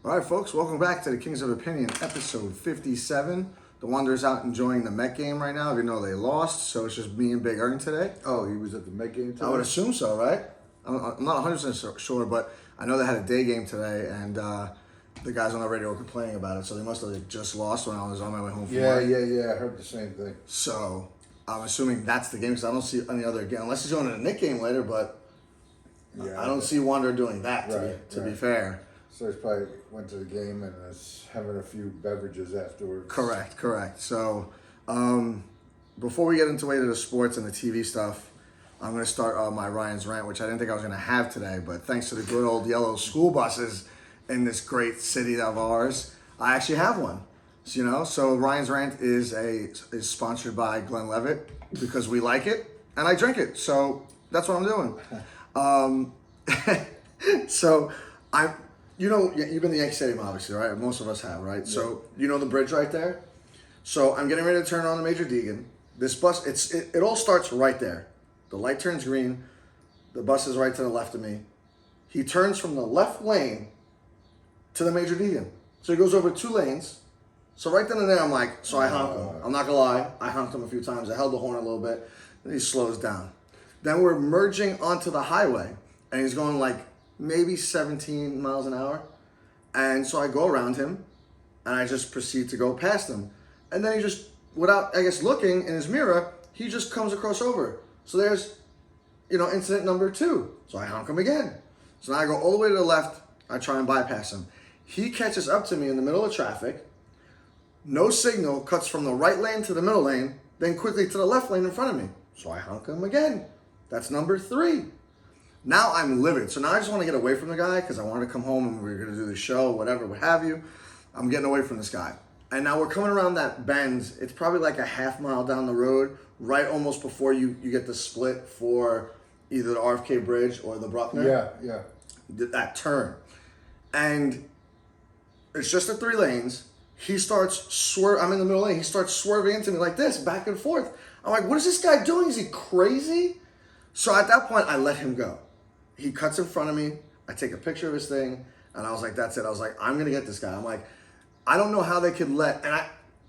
All right, folks, welcome back to the Kings of Opinion, episode 57. The Wanderers out enjoying the Met game right now, even though they lost, so it's just me and Big Earn today. Oh, he was at the Met game today? I would assume so, right? I'm not 100% sure, but I know they had a day game today, and the guys on the radio were complaining about it, so they must have just lost when I was on my way home from work. Yeah, I heard the same thing. So I'm assuming that's the game, because I don't see any other game, unless he's going to a Knick game later, but I don't see Wanderer doing that, to be fair. So he probably went to the game and is having a few beverages afterwards. Correct. So, before we get into the sports and the TV stuff, I'm going to start my Ryan's rant, which I didn't think I was going to have today, but thanks to the good old yellow school buses in this great city of ours, I actually have one. So Ryan's rant is sponsored by Glenlivet because we like it and I drink it. So that's what I'm doing. So you've been to Yankee Stadium, obviously, right? Most of us have, right? Yeah. So, the bridge right there? So, I'm getting ready to turn on the Major Deegan. This bus, it all starts right there. The light turns green. The bus is right to the left of me. He turns from the left lane to the Major Deegan. So, he goes over 2 lanes. So, right then and there, I'm like, I honk him. I'm not going to lie. I honked him a few times. I held the horn a little bit. Then he slows down. Then we're merging onto the highway. And he's going maybe 17 miles an hour. And so I go around him and I just proceed to go past him. And then he just, without, looking in his mirror, he just comes across over. So there's, incident number 2. So I honk him again. So now I go all the way to the left. I try and bypass him. He catches up to me in the middle of traffic. No signal, cuts from the right lane to the middle lane, then quickly to the left lane in front of me. So I honk him again. That's number 3. Now I'm livid. So now I just want to get away from the guy because I wanted to come home and we were going to do the show, whatever, what have you. I'm getting away from this guy. And now we're coming around that bend. It's probably like a half mile down the road, right almost before you get the split for either the RFK Bridge or the Bruckner. Yeah. That turn. And it's just the 3 lanes. He starts I'm in the middle lane. He starts swerving into me like this, back and forth. I'm like, what is this guy doing? Is he crazy? So at that point, I let him go. He cuts in front of me. I take a picture of his thing, and I was like, that's it. I was like, I'm going to get this guy. I'm like, I don't know how they could to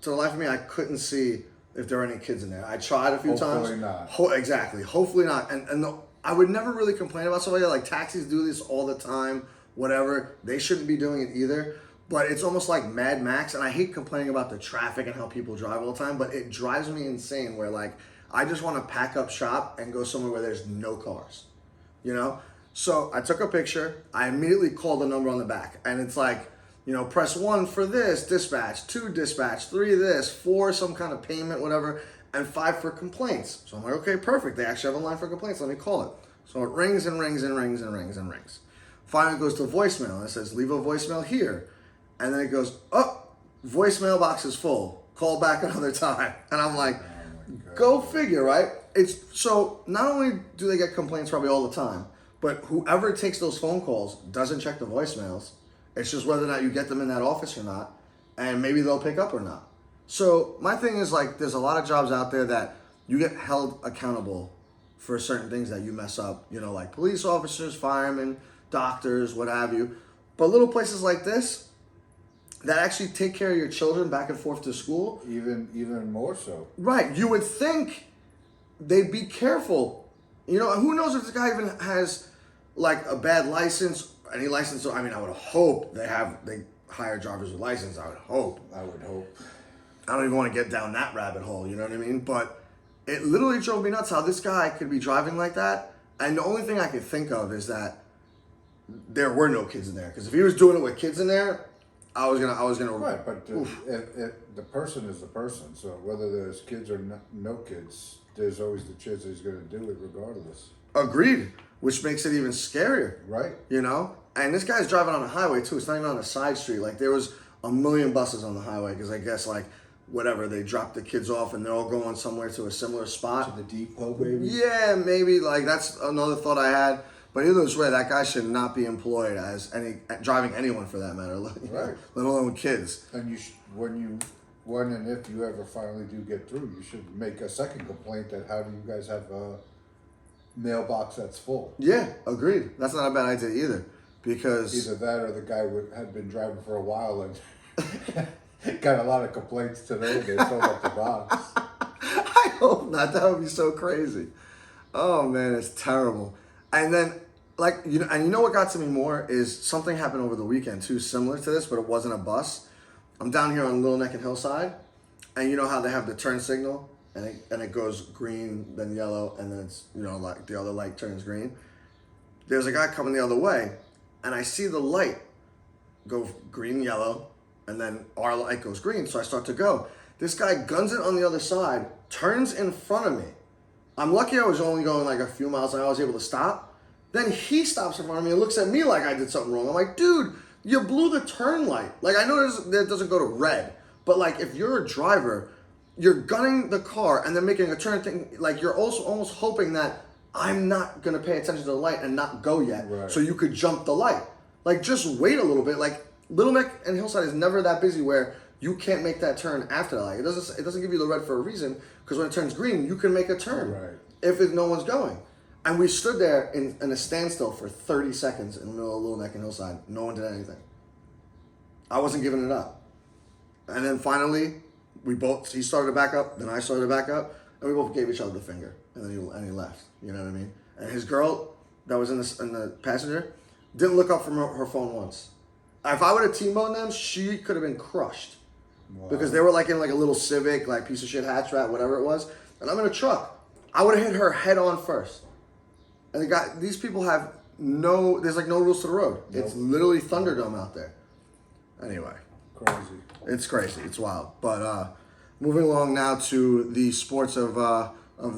the life of me, I couldn't see if there were any kids in there. I tried a few times. Hopefully not. Exactly. Hopefully not. And I would never really complain about stuff like that. Like, taxis do this all the time, whatever. They shouldn't be doing it either. But it's almost like Mad Max, and I hate complaining about the traffic and how people drive all the time, but it drives me insane where, I just want to pack up shop and go somewhere where there's no cars, So I took a picture. I immediately called the number on the back. And it's press 1 for this, dispatch, 2 dispatch, 3 this, 4 some kind of payment, whatever, and 5 for complaints. So I'm like, okay, perfect. They actually have a line for complaints. Let me call it. So it rings and rings and rings and rings and rings. Finally it goes to voicemail. And it says, leave a voicemail here. And then it goes, voicemail box is full. Call back another time. And I'm like, go figure, right? So not only do they get complaints probably all the time, but whoever takes those phone calls doesn't check the voicemails. It's just whether or not you get them in that office or not, and maybe they'll pick up or not. So my thing is there's a lot of jobs out there that you get held accountable for certain things that you mess up, like police officers, firemen, doctors, what have you. But little places like this that actually take care of your children back and forth to school. Even more so. Right. You would think they'd be careful. Who knows if this guy even has a bad license, any license. I would hope they hire drivers with license. I would hope. I don't even want to get down that rabbit hole, you know what I mean? But it literally drove me nuts how this guy could be driving like that. And the only thing I could think of is that there were no kids in there. Because if he was doing it with kids in there, I was gonna. Right, but if the person is the person. So whether there's kids or no kids, there's always the chance that he's gonna do it regardless. Agreed, which makes it even scarier. Right. And this guy's driving on a highway too. It's not even on a side street. There was a million buses on the highway because I guess whatever, they dropped the kids off and they're all going somewhere to a similar spot. To the depot, maybe. Yeah, maybe. That's another thought I had. But either way, that guy should not be employed as driving anyone for that matter, right? Let alone kids. And when and if you ever finally do get through, you should make a second complaint that how do you guys have a mailbox that's full? Yeah, agreed. That's not a bad idea either. because Either that or the guy had been driving for a while and got a lot of complaints today. They filled up the box. I hope not. That would be so crazy. Oh man, it's terrible. And then, like, and you know what got to me more is something happened over the weekend too, similar to this, but it wasn't a bus. I'm down here on Little Neck and Hillside, and you know how they have the turn signal, and it goes green, then yellow, and then it's, like the other light turns green. There's a guy coming the other way, and I see the light go green, yellow, and then our light goes green, so I start to go. This guy guns it on the other side, turns in front of me. I'm lucky I was only going like a few miles and I was able to stop. Then he stops in front of me and looks at me like I did something wrong. I'm like, dude, you blew the turn light. Like, I know that doesn't go to red, but like if you're a driver, you're gunning the car and then making a turn thing, like you're also almost hoping that I'm not going to pay attention to the light and not go yet. Right. So you could jump the light. Like, just wait a little bit. Like, Little Neck and Hillside is never that busy where you can't make that turn after the light. It doesn't give you the red for a reason, because when it turns green, you can make a turn. Right. If no one's going. And we stood there in a standstill for 30 seconds in the middle of Little Neck and Hillside. No one did anything. I wasn't giving it up. And then finally, he started to back up, then I started to back up, and we both gave each other the finger. And then he left. You know what I mean? And his girl that was in the passenger didn't look up from her phone once. If I would have T-boned them, she could have been crushed. Wow. Because they were like in like a little Civic, like piece of shit hatchback, whatever it was. And I'm in a truck. I would have hit her head on first. And these people have there's like no rules to the road. Nope. It's literally Thunderdome out there. Anyway. Crazy. It's crazy. It's wild. But moving along now to the sports of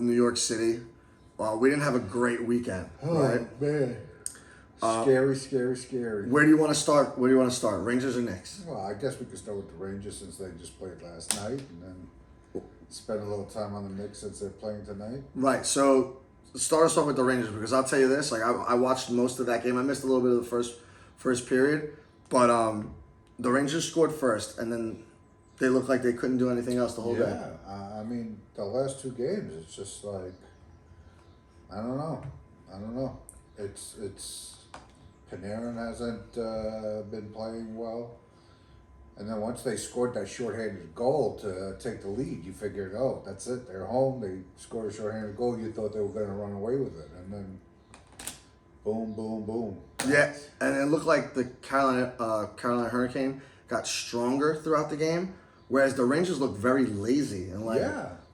New York City. We didn't have a great weekend. Oh, right? Man. Scary. Where do you want to start? Rangers or Knicks? Well, I guess we could start with the Rangers since they just played last night, and then spend a little time on the Knicks since they're playing tonight. Right. So start us off with the Rangers, because I'll tell you this: like I watched most of that game. I missed a little bit of the first period, but the Rangers scored first, and then they looked like they couldn't do anything else the whole day. Yeah, I mean the last two games, it's just like I don't know. It's Panarin hasn't been playing well. And then once they scored that shorthanded goal to take the lead, you figured, oh, that's it. They're home. They scored a shorthanded goal. You thought they were going to run away with it. And then boom, boom, boom. Yeah, and it looked like the Carolina Hurricane got stronger throughout the game, whereas the Rangers looked very lazy and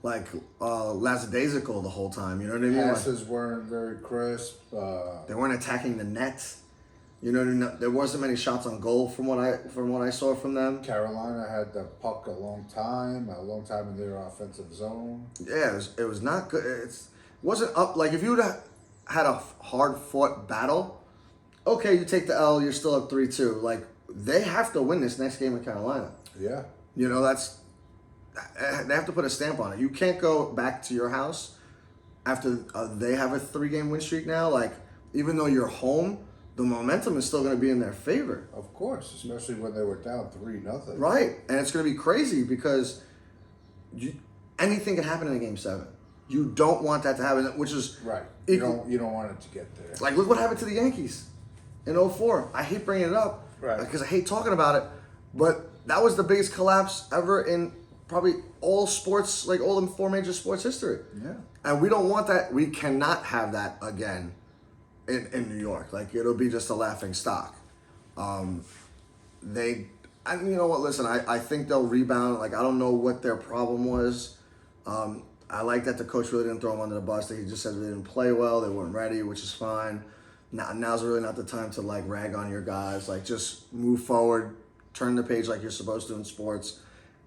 lackadaisical the whole time. You know what I mean? Passes weren't very crisp. They weren't attacking the net. You know, there wasn't many shots on goal from what I saw from them. Carolina had the puck a long time in their offensive zone. Yeah, it was not good. It wasn't up. Like, if you would have had a hard-fought battle, okay, you take the L, you're still up 3-2. Like, they have to win this next game in Carolina. Yeah. You know, they have to put a stamp on it. You can't go back to your house after they have a 3-game win streak now. Like, even though you're home, the momentum is still going to be in their favor. Of course, especially when they were down 3-0. Right, and it's going to be crazy because anything can happen in a Game 7. You don't want that to happen, which is right. You don't want it to get there. Like, look what happened to the Yankees in 2004. I hate bringing it up, right? Because I hate talking about it, but that was the biggest collapse ever in probably all sports, like all the 4 major sports history. Yeah, and we don't want that. We cannot have that again in New York. Like, it'll be just a laughing stock. And you know what? Listen, I think they'll rebound. Like, I don't know what their problem was. I like that the coach really didn't throw them under the bus. That he just said they didn't play well, they weren't ready, which is fine. Now's really not the time to like rag on your guys. Like, just move forward, turn the page like you're supposed to in sports,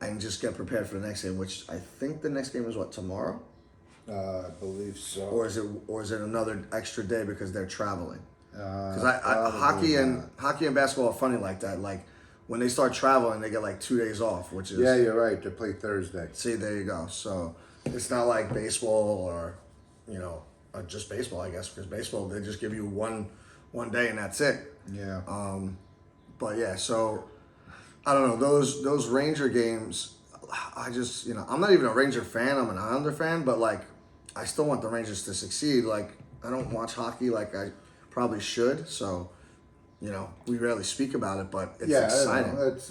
and just get prepared for the next game. Which I think the next game is tomorrow. I believe so. Or is it another extra day because they're traveling? Because hockey and basketball are funny like that. Like, when they start traveling, they get like 2 days off, which is... Yeah, you're right. They play Thursday. See, there you go. So it's not like baseball or, just baseball, I guess, because baseball, they just give you one day and that's it. Yeah. But yeah, so I don't know, those Ranger games, I just, I'm not even a Ranger fan. I'm an Islander fan, but like, I still want the Rangers to succeed. Like, I don't watch hockey like I probably should. So, we rarely speak about it, but it's Yeah, exciting. It's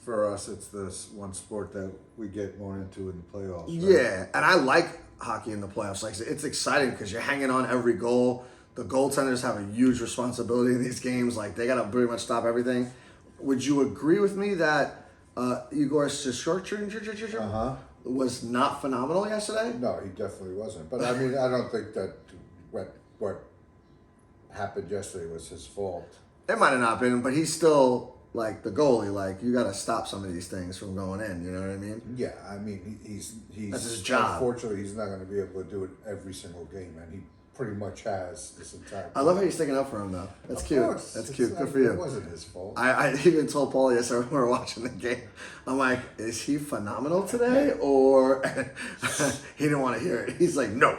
for us. It's this one sport that we get more into in the playoffs. Right? Yeah, and I like hockey in the playoffs. Like it's exciting because you're hanging on every goal. The goaltenders have a huge responsibility in these games. Like they got to pretty much stop everything. Would you agree with me that Igor Uh-huh. was not phenomenal yesterday? No, he definitely wasn't. But I mean, I don't think that what happened yesterday was his fault. It might have not been, but he's still like the goalie. Like you got to stop some of these things from going in. You know what I mean? Yeah, I mean, he's That's his job. Unfortunately, he's not going to be able to do it every single game, and he pretty much has this entire. I love how you're sticking up for him though. That's cute. Course. That's It's cute. like, Good for you. It wasn't his fault. I even told Paul yesterday when we were watching the game, I'm like, is he phenomenal today? Or he didn't want to hear it. He's like, no.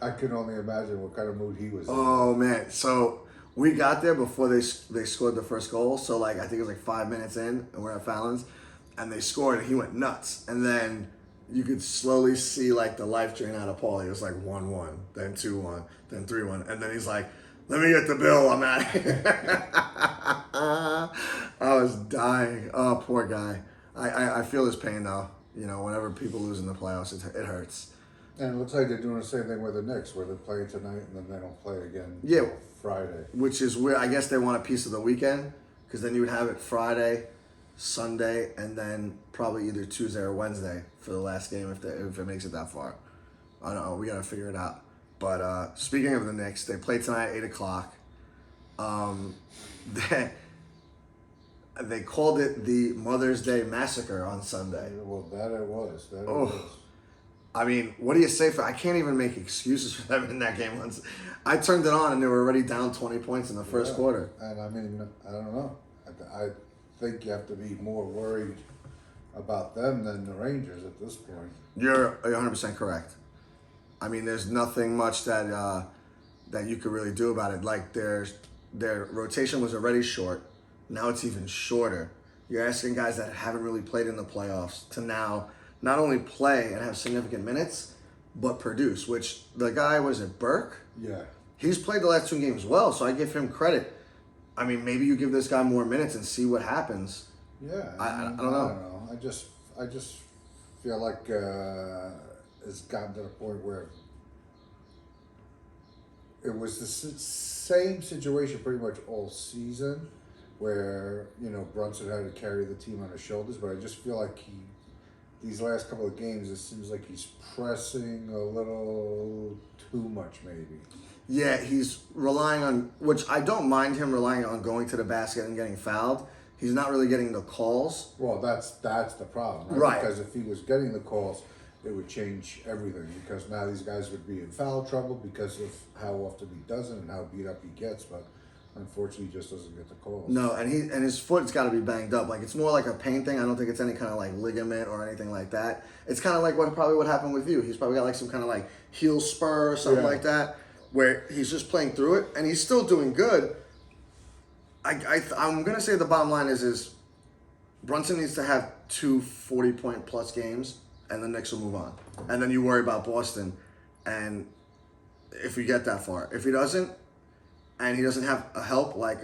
I can only imagine what kind of mood he was in. Oh, man. So we got there before they scored the first goal. So, like, I think it was like 5 minutes in, and we're at Fallon's, and they scored, and he went nuts. And then you could slowly see, like, the life drain out of Paul. He was like 1-1, then 2-1, then 3-1. And then he's like, let me get the bill. I'm out of here. I was dying. Oh, poor guy. I feel his pain, though. Whenever people lose in the playoffs, it hurts. And it looks like they're doing the same thing with the Knicks, where they're playing tonight and then they don't play again Yeah. until Friday. Which is where I guess they want a piece of the weekend, because then you would have it Friday, Sunday, and then probably either Tuesday or Wednesday for the last game if it makes it that far. I don't know. We got to figure it out. But speaking of the Knicks, they play tonight at 8 o'clock. They called it the Mother's Day Massacre on Sunday. Well, that it was. That it Oh. was. I mean, what do you say I can't even make excuses for them in that game once. I turned it on and they were already down 20 points in the first quarter. And I mean, I don't know. I think you have to be more worried about them than the Rangers at this point. You're 100% correct. I mean, there's nothing much that you could really do about it. Like their rotation was already short. Now it's even shorter. You're asking guys that haven't really played in the playoffs to now not only play and have significant minutes, but produce, which the guy, was it Burke? Yeah. He's played the last 2 games well, so I give him credit. I mean, maybe you give this guy more minutes and see what happens. Yeah. I don't know. I don't know. I just feel like it's gotten to the point where it was the same situation pretty much all season, where Brunson had to carry the team on his shoulders, but I just feel like these last couple of games, it seems like he's pressing a little too much, maybe. Yeah, he's relying on, which I don't mind him relying on going to the basket and getting fouled. He's not really getting the calls. Well, that's the problem, Right. Because if he was getting the calls, it would change everything. Because now these guys would be in foul trouble because of how often he doesn't and how beat up he gets. But unfortunately, he just doesn't get the calls. No, and his foot's got to be banged up. Like it's more like a pain thing. I don't think it's any kind of like ligament or anything like that. It's kind of like what happened with you. He's probably got like some kind of like heel spur or something like that, where he's just playing through it and he's still doing good. I'm gonna say the bottom line is Brunson needs to have 2 40-point plus games, and the Knicks will move on. And then you worry about Boston, and if we get that far, if he doesn't. And he doesn't have a help like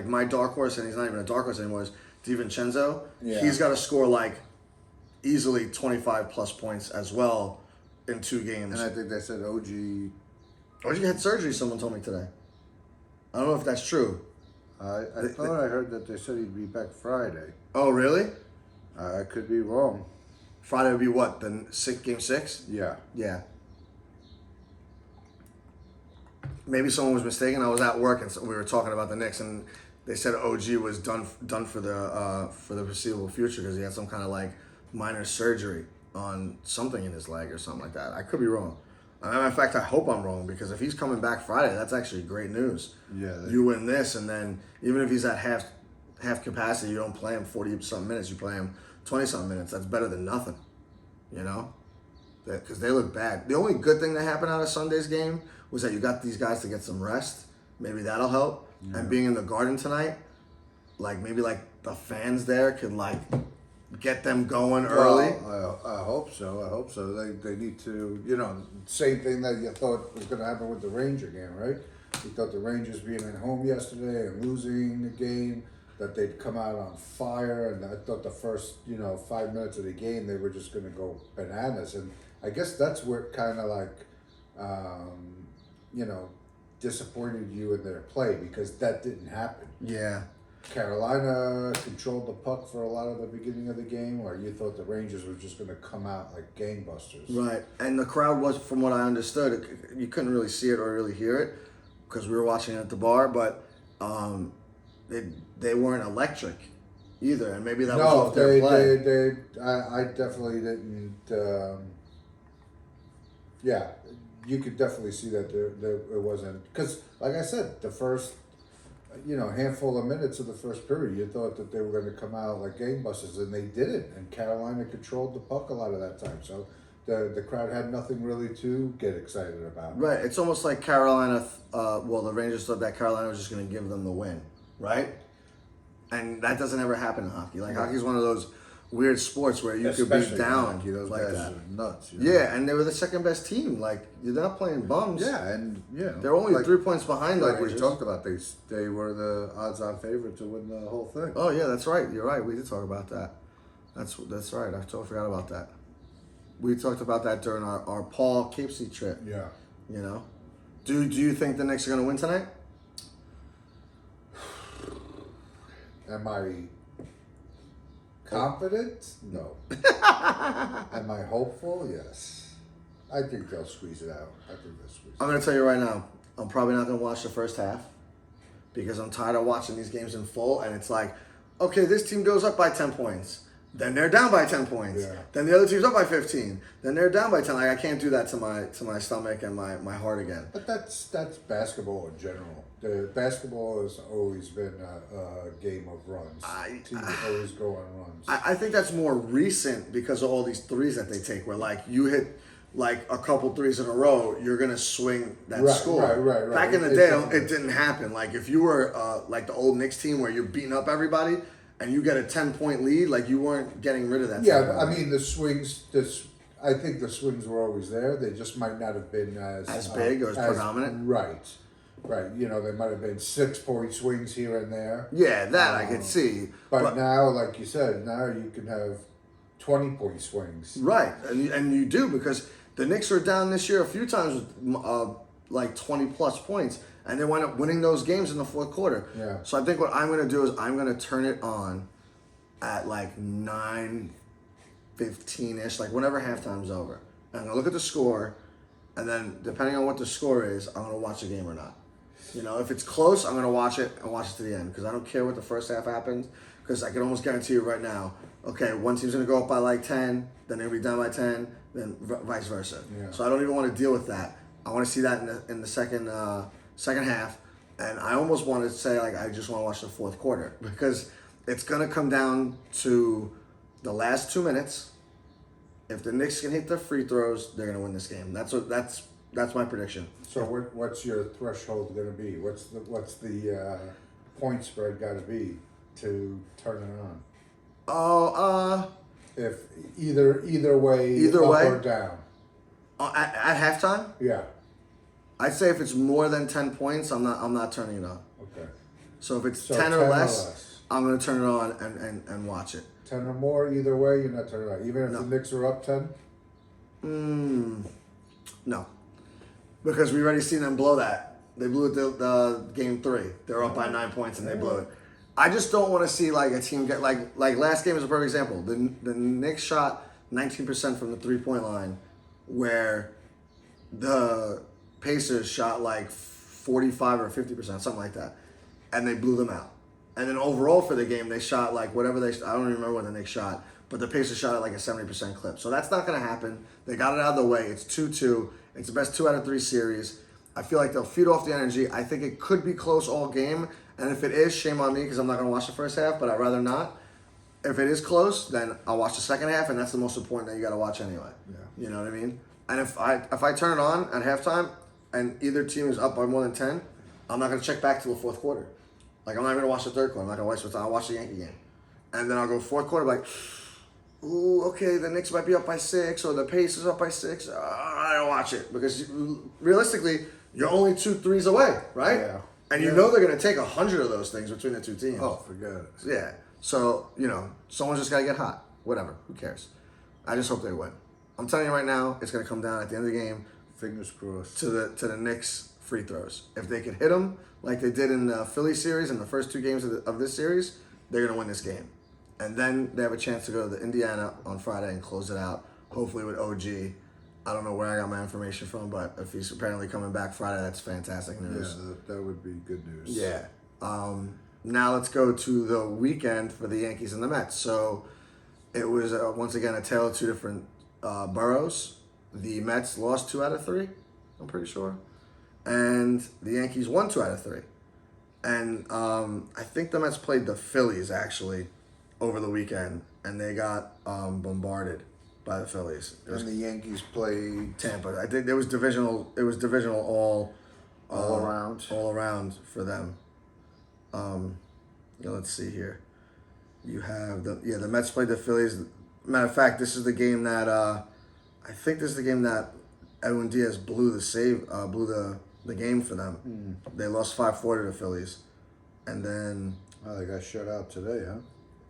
my dark horse, and he's not even a dark horse anymore, is DiVincenzo. Yeah. He's got to score like easily 25 plus points as well in 2 games. And I think they said OG. OG had surgery, someone told me today. I don't know if that's true. I thought I heard that they said he'd be back Friday. Oh, really? I could be wrong. Friday would be what? Game 6? Yeah. Yeah. Maybe someone was mistaken. I was at work and we were talking about the Knicks, and they said OG was done for the foreseeable future because he had some kind of like minor surgery on something in his leg or something like that. I could be wrong. In fact, I hope I'm wrong, because if he's coming back Friday, that's actually great news. Yeah. You win this, and then even if he's at half capacity, you don't play him 40-something minutes. You play him 20-something minutes. That's better than nothing, because they look bad. The only good thing that happened out of Sunday's game was that you got these guys to get some rest. Maybe that'll help. Yeah. And being in the Garden tonight, maybe the fans there could get them going early. Well, I hope so. They need to, same thing that you thought was going to happen with the Ranger game, right? He thought the Rangers being at home yesterday and losing the game, that they'd come out on fire. And I thought the first, 5 minutes of the game, they were just going to go bananas. And I guess that's where it kind of like, disappointed you in their play, because that didn't happen. Yeah. Carolina controlled the puck for a lot of the beginning of the game, or you thought the Rangers were just going to come out like gangbusters. Right. And the crowd was, from what I understood, you couldn't really see it or really hear it because we were watching it at the bar, but they weren't electric either, and maybe that was off their play. I definitely didn't. Yeah, you could definitely see that there it wasn't, because, like I said, the first handful of minutes of the first period, you thought that they were going to come out like gangbusters, and they didn't. And Carolina controlled the puck a lot of that time, so the crowd had nothing really to get excited about. Right. It's almost like Carolina. The Rangers thought that Carolina was just going to give them the win, right? And that doesn't ever happen in hockey. Like, hockey's one of those weird sports where you could be down those like guys that. are nuts. Yeah, and they were the second best team. Like, you're not playing bums. Yeah, and they're only 3 points behind. Like we talked about, they were the odds-on favorite to win the whole thing. Oh yeah, that's right. You're right. We did talk about that. That's right. I totally forgot about that. We talked about that during our Paul Capesy trip. Yeah. Do you think the Knicks are going to win tonight? Am I confident? No. Am I hopeful? Yes. I think they'll squeeze it out. I'm going to tell you right now, I'm probably not going to watch the first half because I'm tired of watching these games in full, and it's like, okay, this team goes up by 10 points. Then they're down by 10 points. Yeah. Then the other team's up by 15. Then they're down by 10. Like, I can't do that to my stomach and my heart again. But that's basketball in general. The basketball has always been a game of runs. Teams always go on runs. I think that's more recent because of all these threes that they take, where like you hit like a couple threes in a row, you're gonna swing that score. Right. Back in the day, it didn't happen. Like if you were like the old Knicks team where you're beating up everybody and you get a 10-point lead, like you weren't getting rid of that. Yeah, I mean the swings. I think the swings were always there. They just might not have been as big or as predominant. Right. There might have been 6-point swings here and there. Yeah, that I could see. But now, like you said, now you can have 20-point swings. Right, and you do, because the Knicks were down this year a few times with like 20-plus points, and they wind up winning those games in the fourth quarter. Yeah. So I think what I'm going to do is I'm going to turn it on at like 9:15-ish, like whenever halftime's over. And I'm going to look at the score, and then depending on what the score is, I'm going to watch the game or not. If it's close, I'm going to watch it and watch it to the end, because I don't care what the first half happens, because I can almost guarantee you right now, okay, one team's going to go up by like 10, then they're going to be down by 10, then vice versa. Yeah. So I don't even want to deal with that. I want to see that in the second half, and I almost want to say, like, I just want to watch the fourth quarter, because it's going to come down to the last 2 minutes. If the Knicks can hit their free throws, they're going to win this game. That's my prediction. So what's your threshold going to be? What's the point spread got to be to turn it on? Oh, if either way, up or down. At halftime, Yeah. I'd say if it's more than 10 points, I'm not turning it on. Okay. So if it's 10 or less, I'm going to turn it on and watch it. 10 or more, either way, you're not turning it on. Even if the Knicks are up 10? No. Because we already seen them blow that. They blew it the game 3. They're up by 9 points and they blew it. I just don't want to see like a team get like last game is a perfect example. The Knicks shot 19% from the 3-point line, where the Pacers shot like 45 or 50%, something like that, and they blew them out. And then overall for the game, they shot like whatever I don't even remember what the Knicks shot, but the Pacers shot at like a 70% clip. So that's not going to happen. They got it out of the way. It's 2-2. It's the best 2 out of 3 series. I feel like they'll feed off the energy. I think it could be close all game. And if it is, shame on me, because I'm not going to watch the first half, but I'd rather not. If it is close, then I'll watch the second half, and that's the most important that you got to watch anyway. Yeah. You know what I mean? And if I turn it on at halftime and either team is up by more than 10, I'm not going to check back till the fourth quarter. Like, I'm not even going to watch the third quarter. I'm not going to watch the time. I'll watch the Yankee game. And then I'll go fourth quarter, like, ooh, okay, the Knicks might be up by 6, or the Pacers up by 6. I don't watch it, because realistically, you're only 2 threes away, right? Yeah. And you know they're going to take 100 of those things between the two teams. Oh, forget it. Yeah. So, someone's just got to get hot. Whatever. Who cares? I just hope they win. I'm telling you right now, it's going to come down at the end of the game Fingers crossed. to the Knicks free throws. If they could hit them like they did in the Philly series in the first 2 games of this series, they're going to win this game. And then they have a chance to go to the Indiana on Friday and close it out, hopefully with OG. I don't know where I got my information from, but if he's apparently coming back Friday, that's fantastic news. Yeah, that would be good news. Yeah. Now let's go to the weekend for the Yankees and the Mets. So it was, once again, a tale of 2 different boroughs. The Mets lost 2 out of 3, I'm pretty sure. And the Yankees won 2 out of 3. And I think the Mets played the Phillies, actually, over the weekend. And they got bombarded by the Phillies. And the Yankees played Tampa. I think there was divisional. It was divisional all around. All around for them. Let's see here. You have the Mets played the Phillies. Matter of fact, this is the game that I think this is the game that Edwin Diaz blew the game for them. They lost 5-4 to the Phillies, and then Oh, they got shut out today, huh?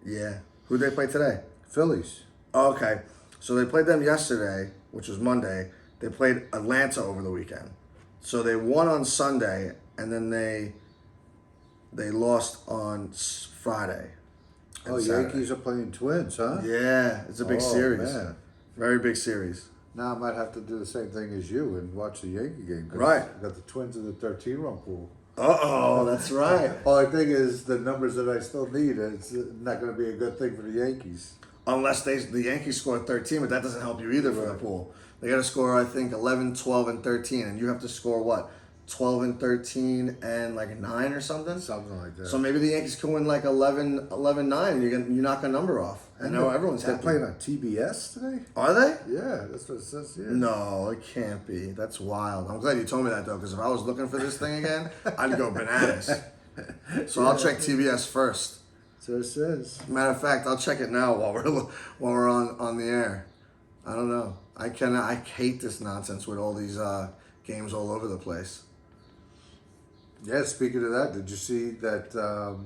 yeah, who they play today? Phillies. Oh, okay. So they played them yesterday, which was Monday. They played Atlanta over the weekend. So they won on Sunday, and then they lost on Friday. and Oh, Saturday. Yankees are playing Twins, huh? Yeah, it's a big series. Man. Very big series. Now I might have to do the same thing as you and watch the Yankee game. 'Cause Right. I got the Twins in the 13-run pool. Uh-oh, that's right. Only thing is the numbers that I still need. It's not going to be a good thing for the Yankees. Unless the Yankees score 13, but that doesn't help you either for the pool. They got to score, I think, 11, 12, and 13, and you have to score, what, 12 and 13 and like 9 or something? Something like that. So maybe the Yankees can win like 11, 9, and you knock a number off. I know everyone's They're happy. playing on TBS today? Are they? Yeah, that's what it says here. No, it can't be. That's wild. I'm glad you told me that, though, because if I was looking for this thing again, I'd go bananas. So I'll check TBS first. So it says. Matter of fact, I'll check it now while we're on the air. I don't know. I hate this nonsense with all these games all over the place. Yeah, speaking of that, did you see that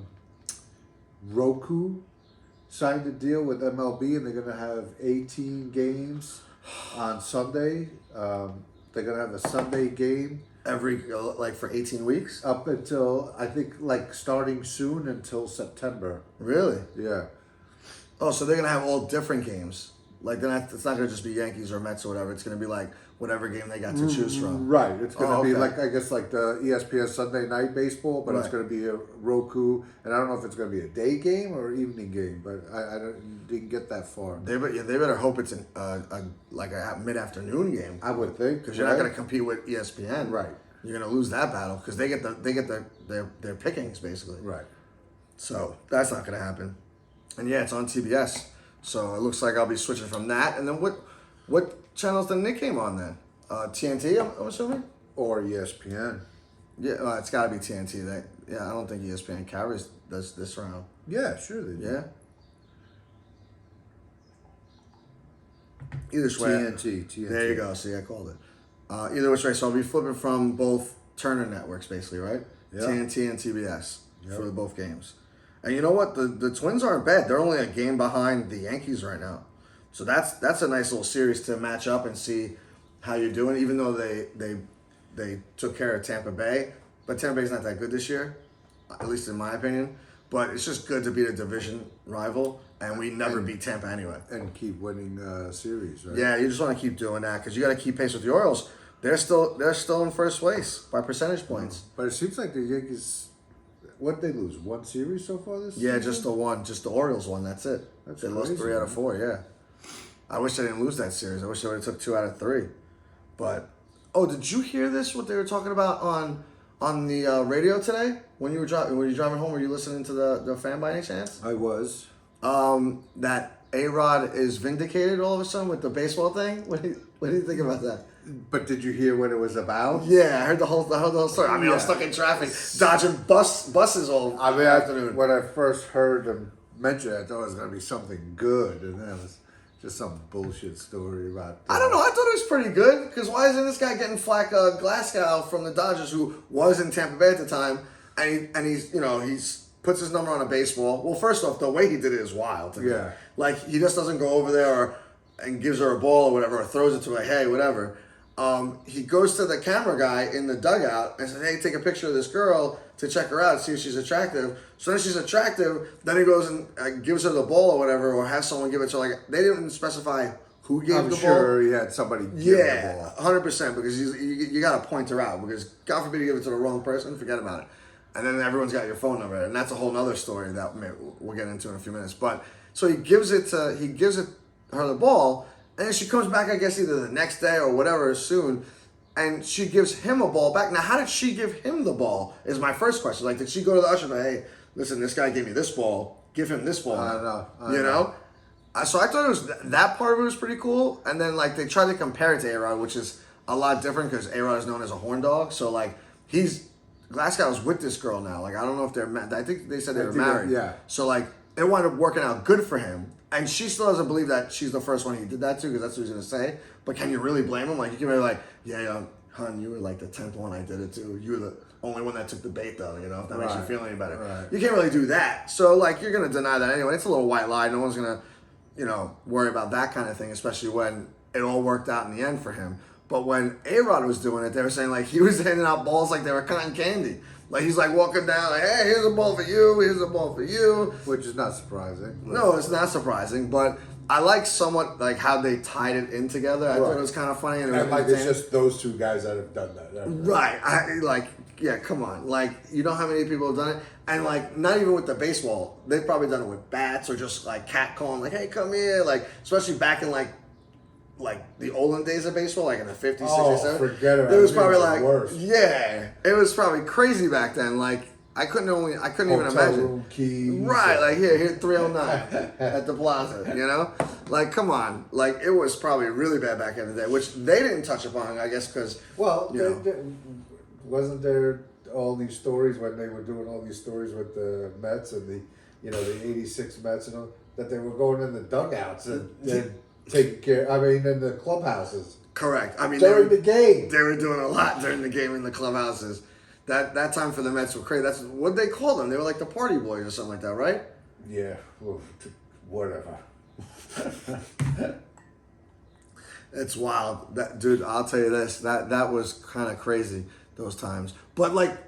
Roku signed a deal with MLB and they're going to have 18 games on Sunday? They're going to have a Sunday game Every like for 18 weeks? up until, I think, like starting soon until September. Really? Yeah. Oh, so they're gonna have all different games. Like it's not gonna just be Yankees or Mets or whatever. It's gonna be like whatever game they got to choose from. Right. It's going to be okay. like, I guess, like the ESPN Sunday Night Baseball, but it's Right. going to be a Roku. And I don't know if it's going to be a day game or evening game, but I didn't get that far. They better hope it's a mid-afternoon game. I would think. Because you're not going to compete with ESPN. Right. You're going to lose that battle because they get their pickings basically. Right. So that's not going to happen. And yeah, it's on TBS. So it looks like I'll be switching from that. And then what channels the Nick came on then? TNT, I'm assuming. Or ESPN. Yeah, it's got to be TNT. I don't think ESPN carries this round. Yeah, sure they do. Yeah. Either way. TNT. There you go. See, I called it. Either which way, so I'll be flipping from both Turner networks, basically, right? Yeah. TNT and TBS for both games. And you know what? The Twins aren't bad. They're only a game behind the Yankees right now, so that's a nice little series to match up and see how you're doing. Even though they took care of Tampa Bay, but Tampa Bay's not that good this year, at least in my opinion. But it's just good to beat a division rival, and we never beat Tampa anyway. And keep winning series, right? Yeah, you just want to keep doing that because you got to keep pace with the Orioles. They're still in first place by percentage points. But it seems like the Yankees, what they lose? One series so far this Yeah, season? just the one, just the Orioles one. That's it. That's they lost crazy, 3 out of man. 4. Yeah, I wish they didn't lose that series. I wish they would have took 2 out of 3. But did you hear this? What they were talking about on the radio today when you were driving home? Were you listening to the fan by any chance? I was. That A-Rod is vindicated all of a sudden with the baseball thing. What do you think about that? But did you hear what it was about? Yeah, I heard the whole story. I mean, I was stuck in traffic, dodging buses all afternoon. When I first heard them mention it, I thought it was going to be something good, and then I was just some bullshit story about. I don't know. I thought it was pretty good because why isn't this guy getting flack Glasgow from the Dodgers, who was in Tampa Bay at the time, and he's puts his number on a baseball. Well, first off, the way he did it is wild to me. Yeah. Like he just doesn't go over there and gives her a ball or whatever, or throws it to her. Hey, whatever. He goes to the camera guy in the dugout and says, "Hey, take a picture of this girl to check her out, see if she's attractive." So then she's attractive. Then he goes and gives her the ball or whatever, or has someone give it to her. Like they didn't specify who gave I'm the sure ball. he had somebody give the ball. 100%, because you got to point her out, because God forbid you give it to the wrong person, forget about it. And then everyone's got your phone number, and that's a whole other story that we'll get into in a few minutes. But so he gives her the ball, and then she comes back, I guess either the next day or whatever soon, and she gives him a ball back. Now, how did she give him the ball? Is my first question. Like, did she go to the usher and say, "Hey, listen, this guy gave me this ball. Give him this ball." I know. You know. So I thought it was that part of it was pretty cool, and then like they tried to compare it to A-Rod, which is a lot different because A-Rod is known as a horn dog. So like Glasgow's with this girl now. Like I don't know if they're I think they said they were married. Yeah. So like it wound up working out good for him, and she still doesn't believe that she's the first one he did that to, because that's what he's gonna say. But can you really blame him? Like you can be like, yeah, hon, you were like the 10th one I did it to. You were the only one that took the bait, though. You know, if that makes you feel any better. Right. You can't really do that. So like you're gonna deny that anyway. It's a little white lie. No one's gonna worry about that kind of thing, especially when it all worked out in the end for him. But when A-Rod was doing it, they were saying like he was handing out balls like they were cotton candy. Like he's like walking down like, "Hey, here's a ball for you, here's a ball for you." Which is not surprising. No, it's not surprising, but I like somewhat like how they tied it in together. I thought it was kind of funny. And like it's just those two guys that have done that. Right. Yeah, come on. Like, you know how many people have done it? And, like, not even with the baseball. They've probably done it with bats or just, like, catcalling. Like, "Hey, come here." Like, especially back in, like the olden days of baseball, like in the 50s, 60s, 70s. Forget it. It was probably like, worse. Yeah. It was probably crazy back then. Like, I couldn't even imagine. Room keys. Right, like here 309 at the plaza, you know? Like, come on. Like, it was probably really bad back in the day, which they didn't touch upon, I guess, because, wasn't there all these stories when they were doing all these stories with the Mets and the 86 Mets and all, that they were going in the dugouts and taking care, in the clubhouses. Correct. I mean, during the game. They were doing a lot during the game in the clubhouses. That time for the Mets were crazy. That's what they called them. They were like the party boys or something like that, right? Yeah. Whatever. It's wild. Dude, I'll tell you this. That was kind of crazy, those times. But, like,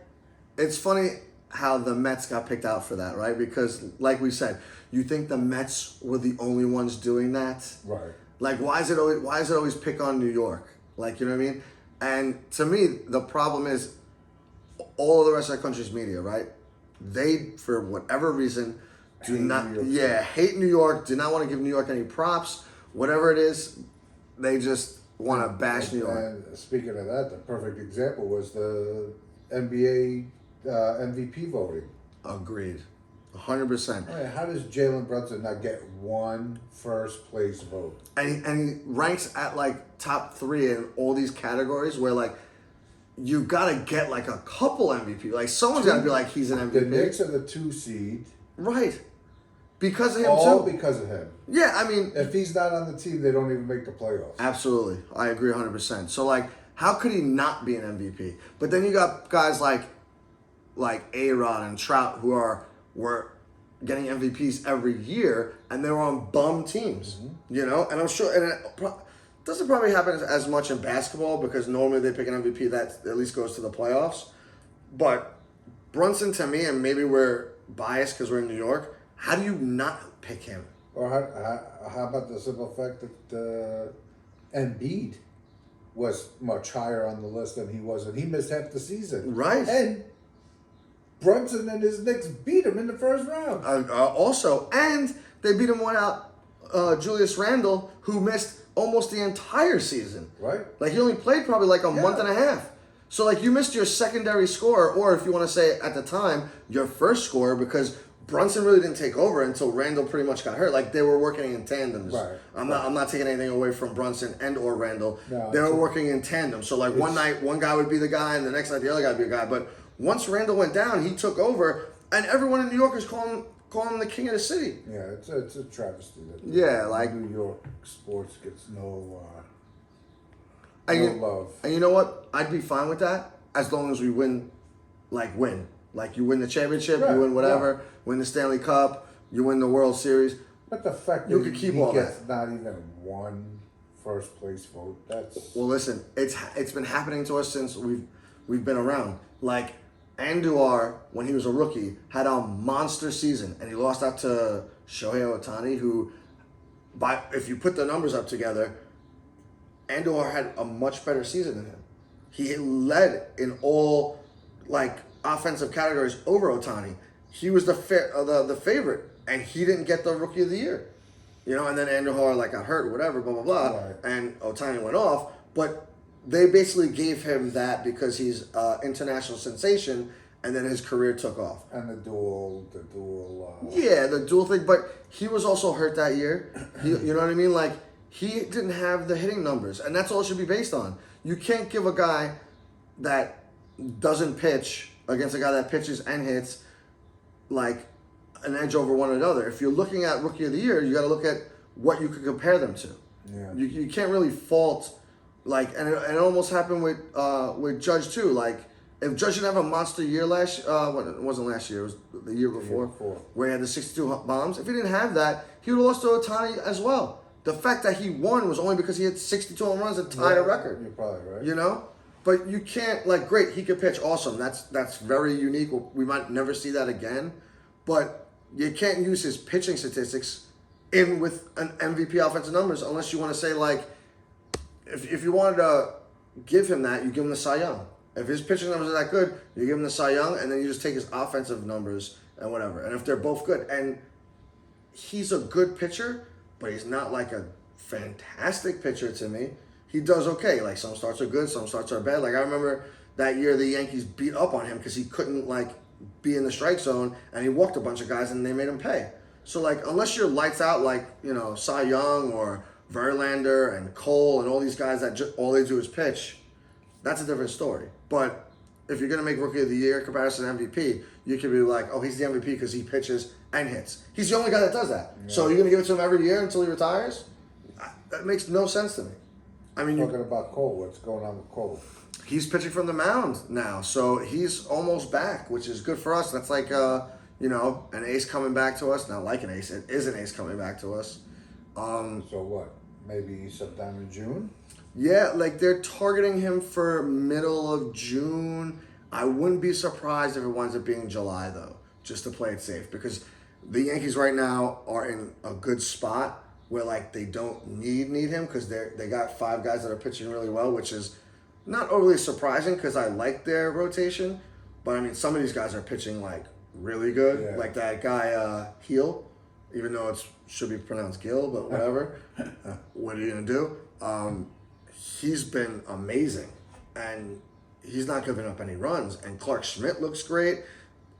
it's funny how the Mets got picked out for that, right? Because, like we said, you think the Mets were the only ones doing that? Right. Like, why is it always pick on New York? Like, you know what I mean? And to me, the problem is all of the rest of the country's media, right? They, for whatever reason, hate New York, do not want to give New York any props, whatever it is, they just want to bash New York. And speaking of that, the perfect example was the NBA MVP voting. Agreed. 100%. How does Jalen Brunson not get one first place vote? And he ranks at like top 3 in all these categories where like you gotta get like a couple MVP. Like someone's gotta be like he's an MVP. The Knicks are the 2 seed. Right. Because of him All too. because of him. Yeah, I mean, if he's not on the team, they don't even make the playoffs. Absolutely. I agree 100%. So like how could he not be an MVP? But then you got guys like A-Rod and Trout who were getting MVPs every year, and they were on bum teams, you know? And I'm sure, and it doesn't probably happen as much in basketball because normally they pick an MVP that at least goes to the playoffs. But Brunson, to me, and maybe we're biased because we're in New York, how do you not pick him? Or how about the simple fact that Embiid was much higher on the list than he was, and he missed half the season. Right. And Brunson and his Knicks beat him in the first round. Also, and they beat him without Julius Randle, who missed almost the entire season. Right. Like, he only played probably like a month and a half. So, like, you missed your secondary scorer, or if you want to say at the time, your first scorer, because Brunson really didn't take over until Randle pretty much got hurt. Like, they were working in tandem. Right. I'm not taking anything away from Brunson and or Randle. No, they were working in tandem. So, like, one night, one guy would be the guy, and the next night, the other guy would be the guy. But once Randle went down, he took over. And everyone in New York is calling him the king of the city. Yeah, it's a travesty that New York sports gets no love. And you know what? I'd be fine with that as long as we win. Like you win the championship, you win whatever, win the Stanley Cup, you win the World Series. But the fact that he gets not even one first place vote, that's... Well, listen, it's been happening to us since we've been around. Like, Andujar, when he was a rookie, had a monster season, and he lost out to Shohei Ohtani, who, if you put the numbers up together, Andujar had a much better season than him. He led in all, offensive categories over Ohtani. He was the favorite, and he didn't get the Rookie of the Year. And then Andujar, got hurt, whatever, blah, blah, blah, Right. and Ohtani went off, but they basically gave him that because he's an international sensation, and then his career took off. And the dual. Yeah, the dual thing, but he was also hurt that year. You know what I mean? He didn't have the hitting numbers, and that's all it should be based on. You can't give a guy that doesn't pitch against a guy that pitches and hits, an edge over one another. If you're looking at Rookie of the Year, you got to look at what you could compare them to. Yeah. You can't really fault, and it almost happened with Judge too. If Judge didn't have a monster year it wasn't last year, it was the year before, where he had the 62 bombs. If he didn't have that, he would have lost to Ohtani as well. The fact that he won was only because he had 62 home runs and tied a record. You're probably right. But you can't, great, he could pitch, awesome. That's very unique. We might never see that again. But you can't use his pitching statistics with an MVP offensive numbers unless you want to say, if you wanted to give him that, you give him the Cy Young. If his pitching numbers are that good, you give him the Cy Young, and then you just take his offensive numbers and whatever. And if they're both good, and he's a good pitcher, but he's not a fantastic pitcher to me. He does okay. Some starts are good, some starts are bad. I remember that year the Yankees beat up on him because he couldn't be in the strike zone, and he walked a bunch of guys and they made him pay. So unless you're lights out Cy Young or Verlander and Cole and all these guys that all they do is pitch, that's a different story. But if you're gonna make Rookie of the Year comparison to MVP, you could be oh, he's the MVP because he pitches and hits. He's the only guy that does that. Yeah. So you're gonna give it to him every year until he retires? That makes no sense to me. Talking about Cole, what's going on with Cole? He's pitching from the mound now, so he's almost back, which is good for us. That's an ace coming back to us. Not like an ace, it is an ace coming back to us. So what? Maybe sometime in June? Yeah, they're targeting him for middle of June. I wouldn't be surprised if it winds up being July, though, just to play it safe, because the Yankees right now are in a good spot where they don't need him because they got 5 guys that are pitching really well, which is not overly surprising because I like their rotation. But I mean, some of these guys are pitching really good, yeah. That guy Heel, even though it should be pronounced Gill, but whatever. What are you gonna do? He's been amazing, and he's not giving up any runs. And Clark Schmidt looks great.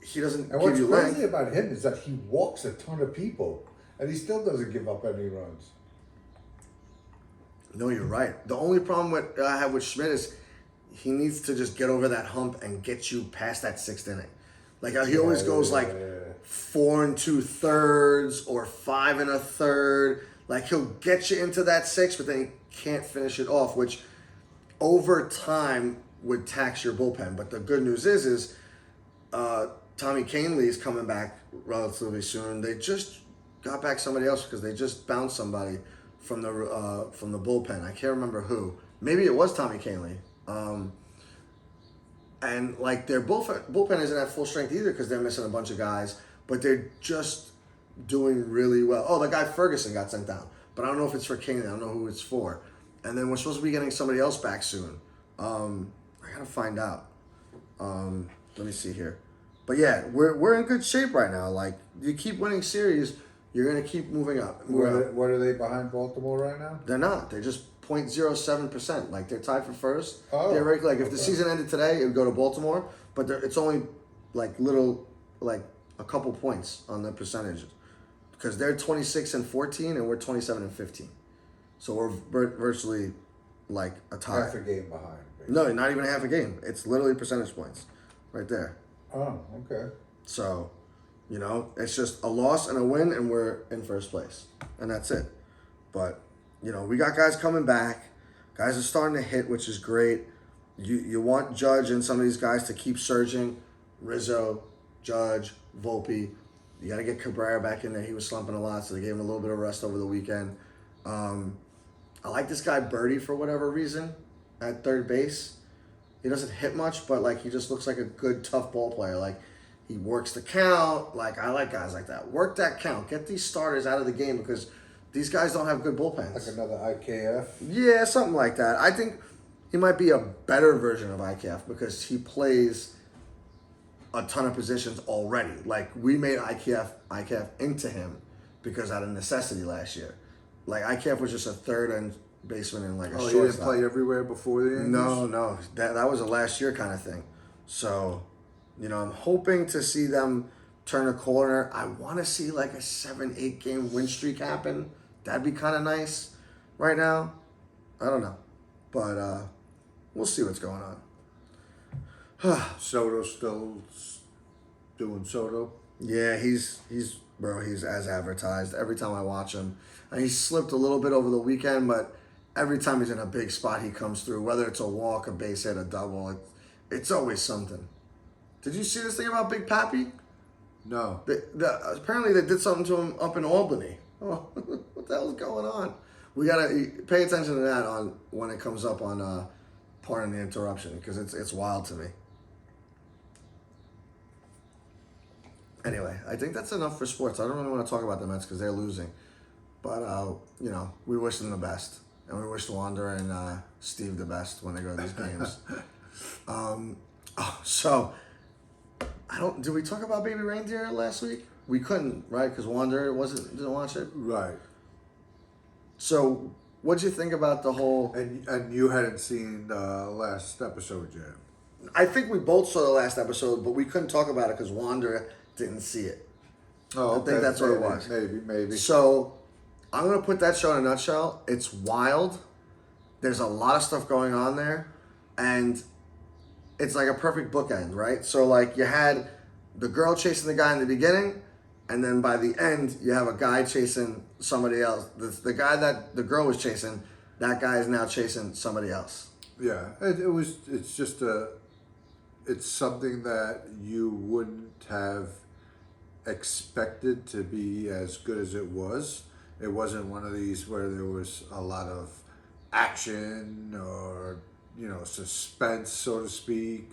He doesn't give you length. What's crazy about him is that he walks a ton of people, and he still doesn't give up any runs. No, you're right. The only problem I have with Schmidt is he needs to just get over that hump and get you past that 6th inning. He always goes 4 2/3 or 5 1/3. He'll get you into that 6, but then he can't finish it off, which over time would tax your bullpen. But the good news is Tommy Kahnle is coming back relatively soon. They just got back somebody else because they just bounced somebody from the bullpen. I can't remember who. Maybe it was Tommy Kahnle. And their bullpen isn't at full strength either because they're missing a bunch of guys, but they're just doing really well. Oh, the guy Ferguson got sent down, but I don't know if it's for Kahnle. I don't know who it's for. And then we're supposed to be getting somebody else back soon. I gotta find out. Let me see here. But yeah, we're in good shape right now. You keep winning series, you're gonna keep moving up. What are they behind Baltimore right now? They're not. They're just 0.07%. They're tied for first. Oh, theoretically, if the season ended today, it would go to Baltimore. But it's only a couple points on the percentage, because they're 26-14 and we're 27-15. So we're virtually a tie. Half a game behind. Basically. No, not even half a game. It's literally percentage points, right there. Oh, okay. So, You know, it's just a loss and a win, and we're in first place, and that's it. But you know, we got guys coming back. Guys are starting to hit, which is great. You want Judge and some of these guys to keep surging. Rizzo, Judge, Volpe. You got to get Cabrera back in there. He was slumping a lot, so they gave him a little bit of rest over the weekend. I like this guy Birdie for whatever reason at third base. He doesn't hit much, but like he just looks like a good, tough ball player. Like he works the count. Like I like guys like that. Work that count. Get these starters out of the game because these guys don't have good bullpens. Like another IKF. Yeah, something like that. I think he might be a better version of IKF because he plays a ton of positions already. Like we made IKF into him because out of necessity last year. Like IKF was just a third end baseman and like a shortstop. He didn't play everywhere before the Yankees? No. That was a last year kind of thing. So, you know, I'm hoping to see them turn a corner. I want to see like a 7-8 game win streak happen. That'd be kind of nice right now. I don't know. But we'll see what's going on. Soto's still doing Soto? Yeah, he's as advertised every time I watch him. And he slipped a little bit over the weekend, but every time he's in a big spot, he comes through. Whether it's a walk, a base hit, a double, it's always something. Did you see this thing about Big Pappy? No. Apparently they did something to him up in Albany. Oh, what the hell's going on? We gotta pay attention to that on when it comes up on Pardon the Interruption because it's wild to me. Anyway, I think that's enough for sports. I don't really want to talk about the Mets because they're losing, but you know, we wish them the best, and we wish Wander and Steve the best when they go to these games. So I don't. Did we talk about Baby Reindeer last week? We couldn't, right? Because Wander didn't watch it. Right. So, what'd you think about the whole? And you hadn't seen the last episode yet. I think we both saw the last episode, but we couldn't talk about it because Wander didn't see it. Oh, okay. I think that's what it was. Maybe. So, I'm gonna put that show in a nutshell. It's wild. There's a lot of stuff going on there, and it's like a perfect bookend, right? So, like you had the girl chasing the guy in the beginning. And then by the end, you have a guy chasing somebody else. The guy that the girl was chasing, that guy is now chasing somebody else. Yeah, it's something that you wouldn't have expected to be as good as it was. It wasn't one of these where there was a lot of action or, you know, suspense, so to speak.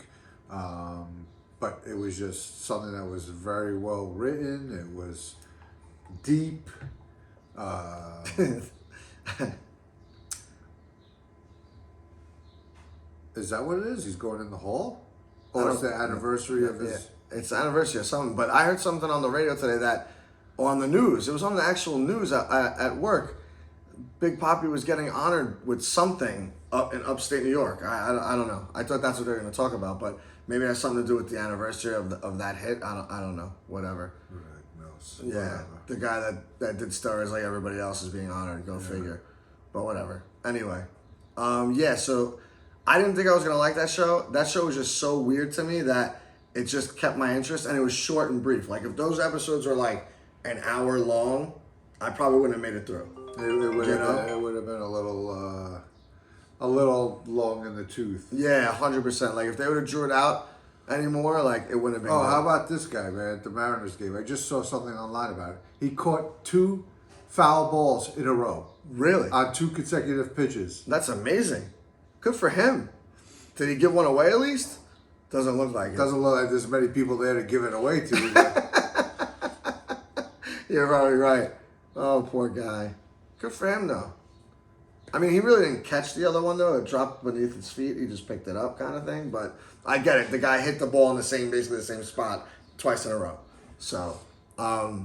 But it was just something that was very well written. It was deep. Is that what it is? He's going in the hall? Or it's the anniversary of his... Yeah, it's the anniversary of something. But I heard something on the radio today or on the news. It was on the actual news at work. Big Papi was getting honored with something up in upstate New York. I don't know. I thought that's what they were going to talk about, but maybe it has something to do with the anniversary of that hit. I don't know. Whatever. Right, no, so Yeah, whatever. the guy that did stars like everybody else is being honored. Go figure. But whatever. Anyway, yeah. So I didn't think I was gonna like that show. That show was just so weird to me that it just kept my interest, and it was short and brief. Like if those episodes were like an hour long, I probably wouldn't have made it through. It would have been a little long in the tooth. Yeah, 100%. Like if they would have drew it out anymore, like it wouldn't have been. Oh, good. how about this guy, man, at the Mariners game? I just saw something online about it. He caught 2 foul balls in a row. Really? On 2 consecutive pitches. That's amazing. Good for him. Did he give one away at least? Doesn't look like it. Doesn't look like there's many people there to give it away to. But... You're probably right. Oh, poor guy. Good for him, though. I mean, he really didn't catch the other one, though. It dropped beneath his feet. He just picked it up kind of thing. But I get it. The guy hit the ball in basically the same spot twice in a row. So I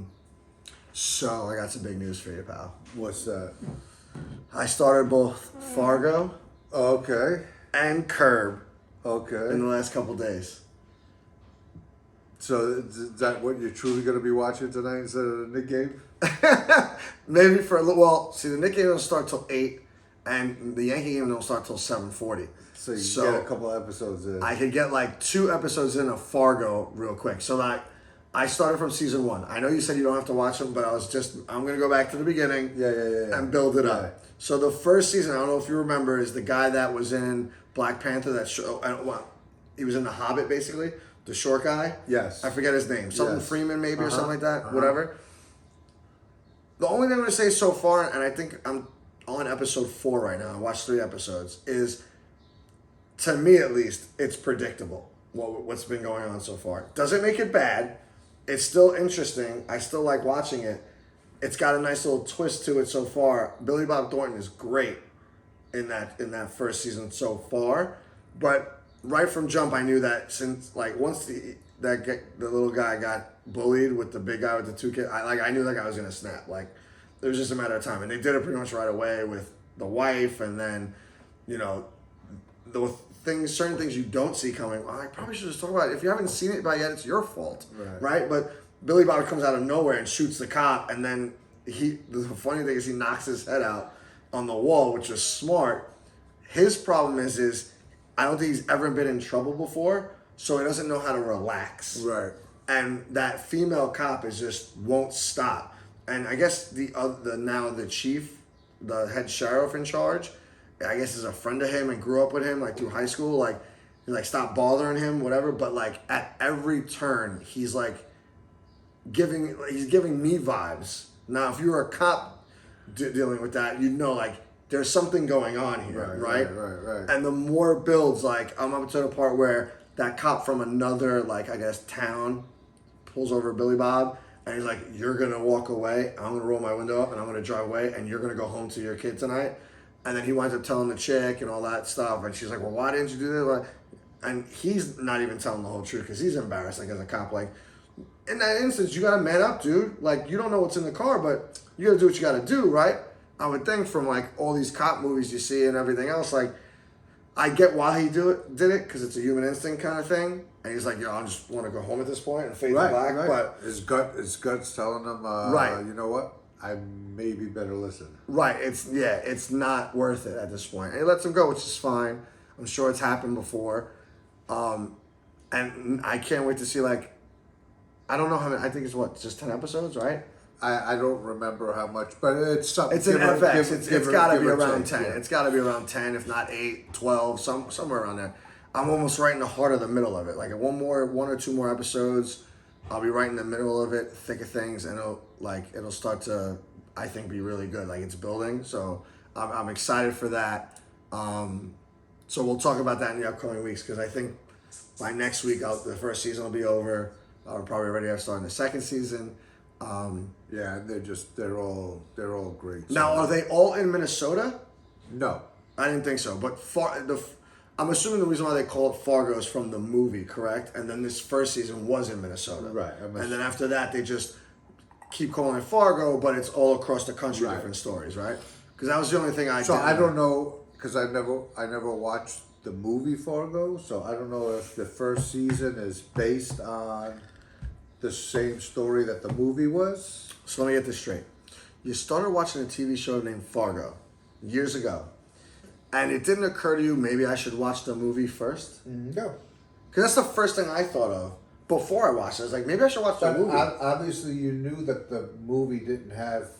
got some big news for you, pal. What's that? I started both Fargo Okay. and Curb in Okay. the last couple days. So is that what you're truly going to be watching tonight instead of the Knick game? Maybe for a little. Well, see, the Knick game don't start till 8, and the Yankee game don't start till 7:40. So you get a couple episodes in. I could get like 2 episodes in of Fargo real quick. So like, I started from season 1. I know you said you don't have to watch them, but I'm going to go back to the beginning Yeah. and build it Yeah. up. So the first season, I don't know if you remember, is the guy that was in Black Panther that show. He was in The Hobbit, basically. The short guy. Yes. I forget his name. Something Yes. Freeman, maybe, or something like that. Uh-huh. Whatever. The only thing I'm going to say so far, and I think I'm on episode 4 right now. I watched 3 episodes. Is, to me at least, it's predictable what's been going on so far. Doesn't make it bad. It's still interesting. I still like watching it. It's got a nice little twist to it so far. Billy Bob Thornton is great in that first season so far. But right from jump, I knew that since once the little guy got bullied with the big guy with the 2 kids, I knew that guy was gonna snap. Like, it was just a matter of time, and they did it pretty much right away with the wife, and then, the certain things you don't see coming. Well, I probably should just talk about it. If you haven't seen it by yet, it's your fault, right? But Billy Bob comes out of nowhere and shoots the cop, and then the funny thing is he knocks his head out on the wall, which is smart. His problem is I don't think he's ever been in trouble before, so he doesn't know how to relax. Right. And that female cop won't stop. And I guess the chief, the head sheriff in charge, I guess is a friend of him and grew up with him through high school. He stopped bothering him, whatever. But at every turn, he's giving me vibes. Now, if you're a cop dealing with that, there's something going on here, right? Right. And the more it builds, I'm up to the part where that cop from another, I guess, town pulls over Billy Bob, and he's like, "You're gonna walk away. I'm gonna roll my window up, and I'm gonna drive away, and you're gonna go home to your kid tonight." And then he winds up telling the chick and all that stuff, and she's like, "Well, why didn't you do this?" And he's not even telling the whole truth because he's embarrassed, as a cop. In that instance, you gotta man up, dude. You don't know what's in the car, but you gotta do what you gotta do, right? I would think from all these cop movies you see and everything else, I get why he did it because it's a human instinct kind of thing. And he's like, I just want to go home at this point and fade to black. Right. But his gut's telling him, you know what? I maybe better listen. Right. It's not worth it at this point. And he lets him go, which is fine. I'm sure it's happened before. And I can't wait to see I don't know how many. I think it's just 10 episodes, right? I don't remember how much, but it's something. It's an FX. It's got to be around 10. Yeah. It's got to be around 10, if not 8, 12, somewhere around there. I'm almost right in the heart of the middle of it. One or two more episodes, I'll be right in the middle of it, thick of things, and it'll start to, I think, be really good. It's building, so I'm excited for that. So we'll talk about that in the upcoming weeks because I think by next week the first season will be over. I'll probably already have started the second season. Yeah, they're all great. Now, are they all in Minnesota? No, I didn't think so. But I'm assuming the reason why they call it Fargo is from the movie, correct? And then this first season was in Minnesota, right? And then after that, they just keep calling it Fargo, but it's all across the country, Right. different stories, right? Because that was the only thing I. So didn't I know. don't know because I never watched the movie Fargo, so I don't know if the first season is based on the same story that the movie was. So let me get this straight. You started watching a TV show named Fargo years ago, and it didn't occur to you maybe I should watch the movie first? No. Because that's the first thing I thought of before I watched it. I was like, maybe I should watch the But movie. obviously, you knew that the movie didn't have,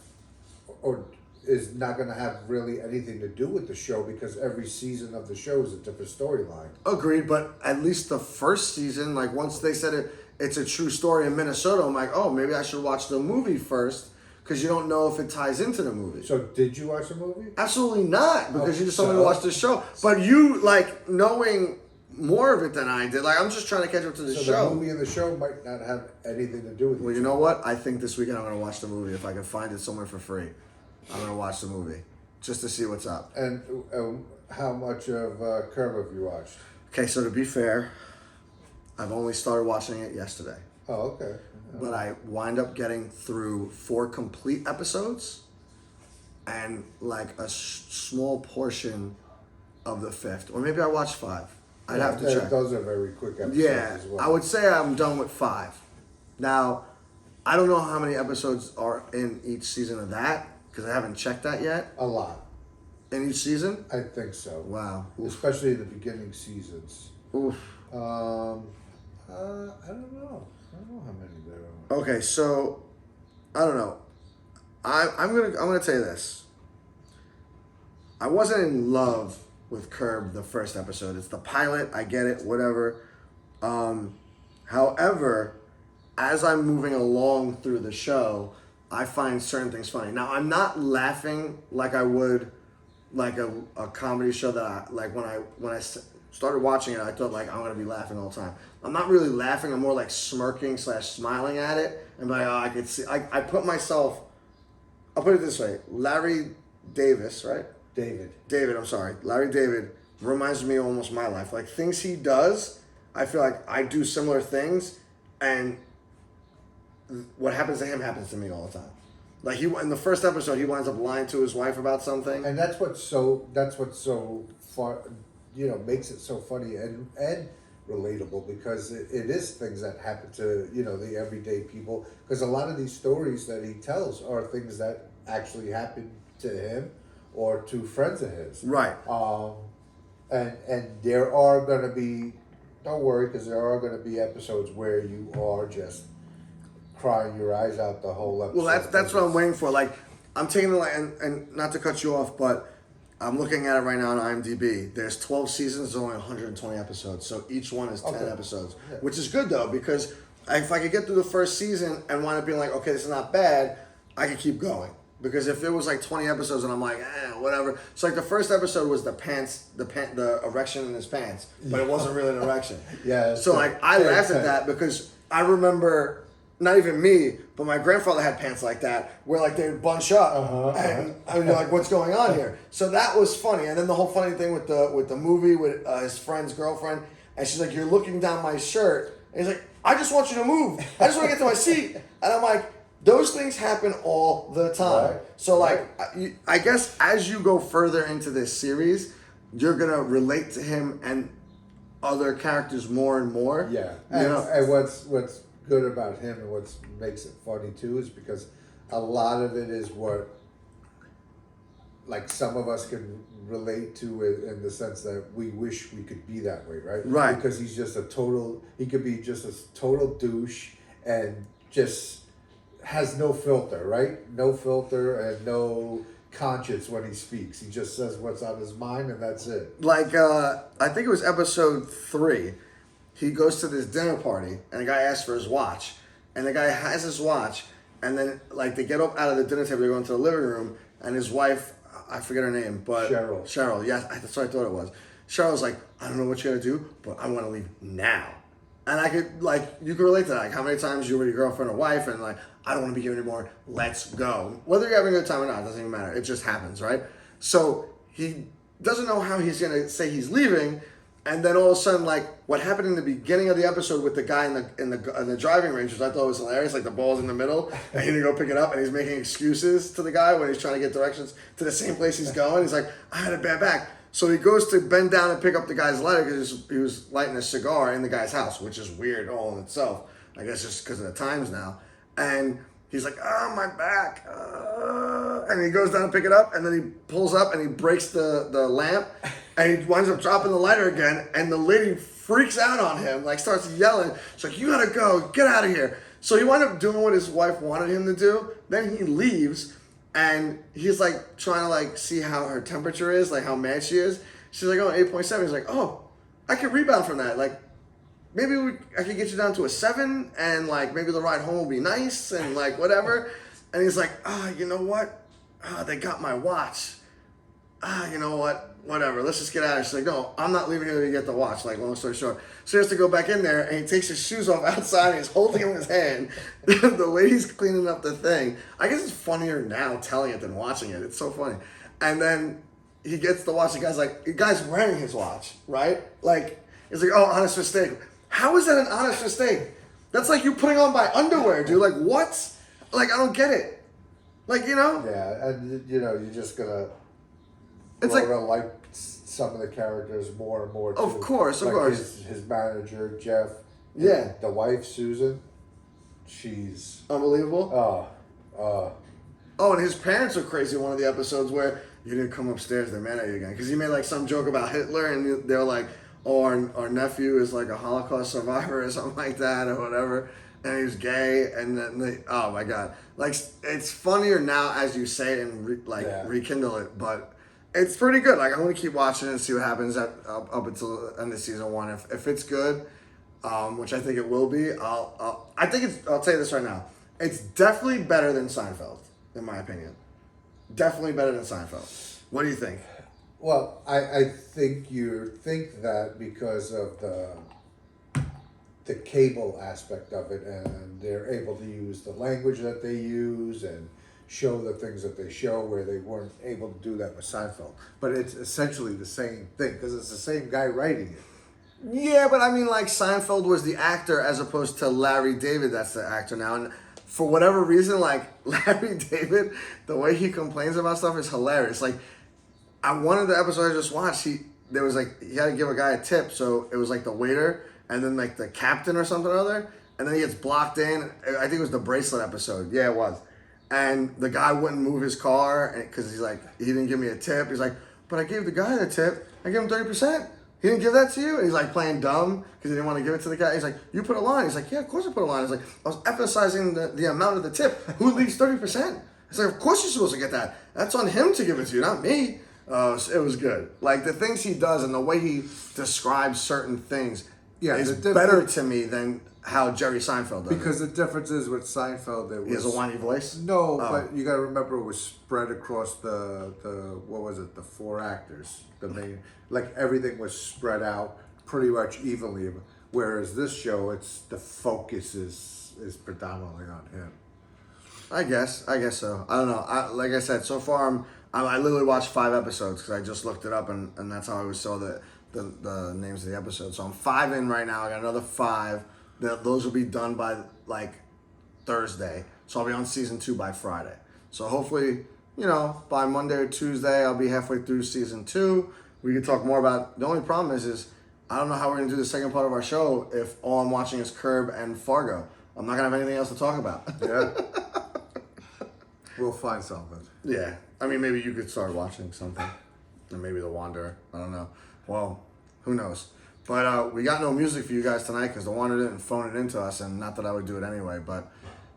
or is not going to have really anything to do with the show because every season of the show is a different storyline. Agreed, but at least the first season, once they said it's a true story in Minnesota, I'm like, oh, maybe I should watch the movie first because you don't know if it ties into the movie. So, did you watch the movie? Absolutely not, because Oh, you just told me so- to watch the show. But you, knowing more of it than I did, I'm just trying to catch up to the So show. the movie and the show might not have anything to do with Well, each you know other. what? I think this weekend I'm going to watch the movie. If I can find it somewhere for free, I'm going to watch the movie just to see what's up. And how much of Curb have you watched? Okay, so to be fair, I've only started watching it yesterday. Oh, okay. But I wind up getting through 4 complete episodes and a small portion of the 5th. Or maybe I watched 5. I'd have to check. Those are very quick episodes Yeah, as well. I would say I'm done with 5. Now, I don't know how many episodes are in each season of that because I haven't checked that yet. A lot. In each season? I think so. Wow. Oof. Especially the beginning seasons. Oof. I don't know. I don't know how many there are. Okay, so I don't know. I'm gonna tell you this. I wasn't in love with Curb the first episode. It's the pilot. I get it. Whatever. However, as I'm moving along through the show, I find certain things funny. Now, I'm not laughing like I would like a comedy show that I like when I started watching it. I thought like I'm gonna be laughing all the time. I'm not really laughing. I'm more like smirking / smiling at it, and like I could see. I put myself. I'll put it this way: Larry Davis, right? David, I'm sorry. Larry David reminds me of almost my life. Like things he does, I feel like I do similar things, and what happens to him happens to me all the time. Like he in the first episode, he winds up lying to his wife about something. And that's what's so far, makes it so funny and relatable, because it is things that happen to the everyday people. Because a lot of these stories that he tells are things that actually happened to him or to friends of his. Right. And there are gonna be, don't worry, because there are gonna be episodes where you are just crying your eyes out the whole episode. Well, that's what I'm waiting for. Like, I'm taking the and not to cut you off, but I'm looking at it right now on IMDb. There's 12 seasons, there's only 120 episodes, so each one is 10 episodes, which is good though, because if I could get through the first season and wind up being like, okay, this is not bad, I could keep going. Because if it was like 20 episodes and I'm like, whatever. So like the first episode was the erection in his pants, but it wasn't really an erection. Yeah. So like I laughed at that because I remember. Not even me, but my grandfather had pants like that, where like they would bunch up, and you're like, "What's going on here?" So that was funny. And then the whole funny thing with the movie with his friend's girlfriend, and she's like, "You're looking down my shirt," and he's like, "I just want you to move. I just want to get to my seat." And I'm like, those things happen all the time. Right. So like, I guess as you go further into this series, you're gonna relate to him and other characters more and more. Yeah, and what's good about him and what makes it funny too is because a lot of it is what like some of us can relate to in the sense that we wish we could be that way, right? Right. Because he could be just a total douche and just has no filter, right? No filter and no conscience when he speaks. He just says what's on his mind and that's it. Like, I think it was episode 3. He goes to this dinner party, and the guy asks for his watch. And the guy has his watch, and then, like, they get up out of the dinner table, they go into the living room, and his wife, I forget her name, but... Cheryl, yes, that's what I thought it was. Cheryl's like, I don't know what you're going to do, but I want to leave now. And I could, like, you could relate to that. Like, how many times you were your girlfriend or wife, and, like, I don't want to be here anymore, let's go. Whether you're having a good time or not, it doesn't even matter. It just happens, right? So, he doesn't know how he's going to say he's leaving. And then all of a sudden, like what happened in the beginning of the episode with the guy in the driving range, which I thought was hilarious. Like the ball's in the middle, and he didn't go pick it up, and he's making excuses to the guy when he's trying to get directions to the same place he's going. He's like, I had a bad back, so he goes to bend down and pick up the guy's lighter because he was lighting a cigar in the guy's house, which is weird all in itself. I guess just because of the times now. And he's like, oh, my back. And he goes down to pick it up, and then he pulls up and he breaks the lamp, and he winds up dropping the lighter again, and the lady freaks out on him, like starts yelling. She's like, you gotta go, get out of here. So he wound up doing what his wife wanted him to do. Then he leaves, and he's like trying to like see how her temperature is, like how mad she is. She's like, oh, 8.7. He's like, oh, I can rebound from that. Like, maybe I could get you down to a 7, and like maybe the ride home will be nice, and like whatever. And he's like, you know what? They got my watch. You know what? Whatever. Let's just get out of here. She's like, no, I'm not leaving here to get the watch. Like, long story short. So he has to go back in there, and he takes his shoes off outside, and he's holding them in his hand. The lady's cleaning up the thing. I guess it's funnier now telling it than watching it. It's so funny. And then he gets the watch. The guy's wearing his watch, right? Like, it's like, oh, honest mistake. How is that an honest mistake? That's like you putting on my underwear, dude. Like, what? Like, I don't get it. Like, you know? Yeah, and you're just gonna... It's like some of the characters more and more too. Of course. His manager, Jeff. Yeah. The wife, Susan. She's... unbelievable. Oh, and his parents are crazy in one of the episodes where you didn't come upstairs, they're mad at you again. Because he made like some joke about Hitler, and they're like, oh, our nephew is like a Holocaust survivor or something like that or whatever. and he was gay, and then oh my god, like it's funnier now as you say it and rekindle it, but it's pretty good. Like I'm gonna keep watching it and see what happens up until the end of season 1. If it's good, which I think it will be, I'll tell you this right now, it's definitely better than Seinfeld in my opinion. Definitely better than Seinfeld. What do you think? Well, I think you think that because of the cable aspect of it, and they're able to use the language that they use and show the things that they show where they weren't able to do that with Seinfeld. But it's essentially the same thing because it's the same guy writing it. Yeah, but I mean, like Seinfeld was the actor as opposed to Larry David. That's the actor now, and for whatever reason, like Larry David, the way he complains about stuff is hilarious. Like, one of the episodes I just watched, he had to give a guy a tip, so it was like the waiter and then like the captain or something or other, and then he gets blocked in. I think it was the bracelet episode. Yeah, it was. And the guy wouldn't move his car because he's like, he didn't give me a tip. He's like, but I gave the guy the tip. I gave him 30%. He didn't give that to you? And he's like playing dumb because he didn't want to give it to the guy. He's like, you put a line. He's like, yeah, of course I put a line. He's like, I was emphasizing the amount of the tip. Who leaves 30%? It's like, of course you're supposed to get that. That's on him to give it to you, not me. It was good. Like the things he does and the way he describes certain things is better to me than how Jerry Seinfeld does. Because the difference is with Seinfeld, He has a whiny voice? No, but you got to remember it was spread across the what was it, the 4 actors. The main, like everything was spread out pretty much evenly. Whereas this show, it's the focus is predominantly on him. I guess so. I don't know. Like I said, so far I literally watched 5 episodes because I just looked it up and that's how I always saw the names of the episodes. So I'm 5 in right now. I got another 5. Those will be done by like Thursday. So I'll be on season 2 by Friday. So hopefully, by Monday or Tuesday, I'll be halfway through season 2. We can talk more about. The only problem is I don't know how we're gonna do the second part of our show if all I'm watching is Curb and Fargo. I'm not gonna have anything else to talk about. Yeah. We'll find something. Yeah. I mean, maybe you could start watching something. And maybe The Wanderer. I don't know. Well, who knows? But we got no music for you guys tonight because The Wanderer didn't phone it into us, and not that I would do it anyway. But,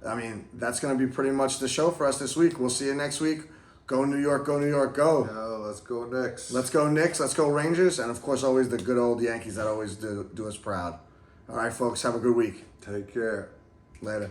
I mean, that's going to be pretty much the show for us this week. We'll see you next week. Go New York, go New York, go. Yeah, let's go Knicks. Let's go Knicks. Let's go Rangers. And, of course, always the good old Yankees that always do us proud. All right, folks. Have a good week. Take care. Later.